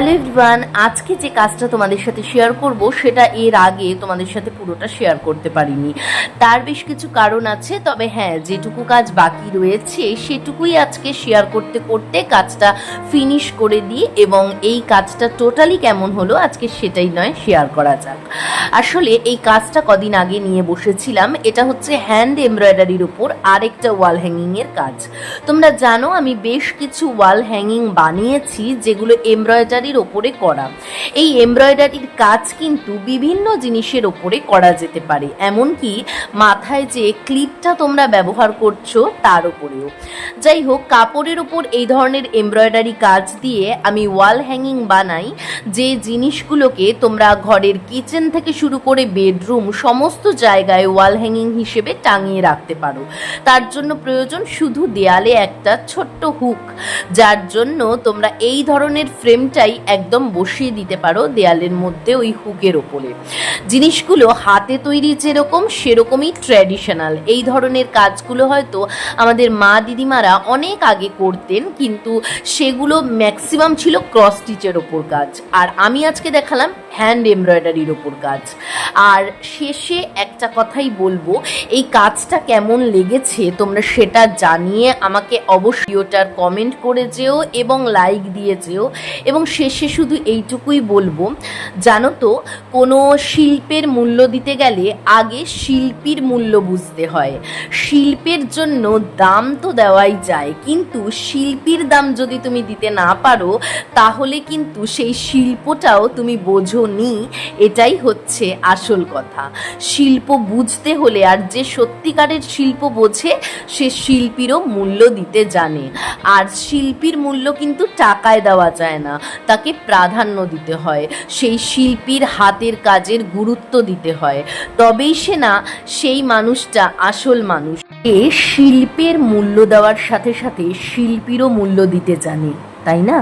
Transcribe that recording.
Hello everyone, আজকে যে কাজটা তোমাদের সাথে শেয়ার করব সেটা এর আগে তোমাদের সাথে পুরোটা শেয়ার করতে পারিনি। তার বেশ কিছু কারণ আছে, তবে হ্যাঁ, যেটুকু কাজ বাকি রয়েছে সেটুকুই আজকে শেয়ার করতে করতে কাজটা ফিনিশ করে দিই, এবং এই কাজটা টোটালি কেমন হলো আজকে সেটাই নয় শেয়ার করা যাক। আসলে এই কাজটা কদিন আগে নিয়ে বসেছিলাম। এটা হচ্ছে হ্যান্ড এমব্রয়ডারির উপর আরেকটা ওয়াল হ্যাঙ্গিংয়ের কাজ। তোমরা জানো আমি বেশ কিছু ওয়াল হ্যাঙ্গিং বানিয়েছি যেগুলো এমব্রয়ডারির ওপরে করা। এই এমব্রয়ডারির কাজ কিন্তু বিভিন্ন জিনিসের ওপরে করা যেতে পারে, এমনকি মাথায় যে ক্লিপটা তোমরা ব্যবহার করছো তার উপরেও। যাই হোক, কাপড়ের ওপর এই ধরনের এমব্রয়ডারি কাজ দিয়ে আমি ওয়াল হ্যাঙ্গিং বানাই, যে জিনিসগুলোকে তোমরা ঘরের কিচেন থেকে শুরু করে বেডরুম সমস্ত জায়গায় ওয়াল হ্যাঙ্গিং হিসেবে টাঙিয়ে রাখতে পারো। তার জন্য প্রয়োজন শুধু দেয়ালে একটা ছোট্ট হুক, যার জন্য তোমরা এই ধরনের ফ্রেমটাই একদম বসিয়ে দিতে পারো দেয়ালের মধ্যে ওই হুকের ওপরে। জিনিসগুলো হাতে তৈরি যেরকম সেরকমই ট্র্যাডিশনাল। এই ধরনের কাজগুলো হয়তো আমাদের মা দিদিমারা অনেক আগে করতেন, কিন্তু সেগুলো ম্যাক্সিমাম ছিল ক্রস স্টিচের ওপর কাজ, আর আমি আজকে দেখালাম হ্যান্ড এমব্রয়ডারির ওপর কাজ। আর শেষে একটা কথাই বলবো, এই কাজটা কেমন লেগেছে তোমরা সেটা জানিয়ে আমাকে অবশ্যই ওটার কমেন্ট করে যেও এবং লাইক দিয়ে যেও। এবং শেষে শুধু এইটুকুই বলবো, জানো তো, কোনো শিল্পের মূল্য দিতে গেলে আগে শিল্পীর মূল্য বুঝতে হয়। শিল্পের জন্য দাম তো দেওয়াই যায়, কিন্তু শিল্পীর দাম যদি তুমি দিতে না পারো তাহলে কিন্তু সেই শিল্পটাও তুমি বোঝোনি। এটাই হচ্ছে আসল কথা। শিল্প বুঝতে হলে, আর যে সত্যিকারের শিল্প বোঝে সে শিল্পীরও মূল্য দিতে জানে। আর শিল্পীর মূল্য কিন্তু টাকায় দেওয়া যায় না, তাকে প্রাধান্য দিতে হয়, সেই শিল্পীর হাতের কাজের গুরুত্ব দিতে হয়, তবেই সে না সেই মানুষটা আসল মানুষ। এ শিল্পের মূল্য দেওয়ার সাথে সাথে শিল্পীরও মূল্য দিতে জানে, তাই না?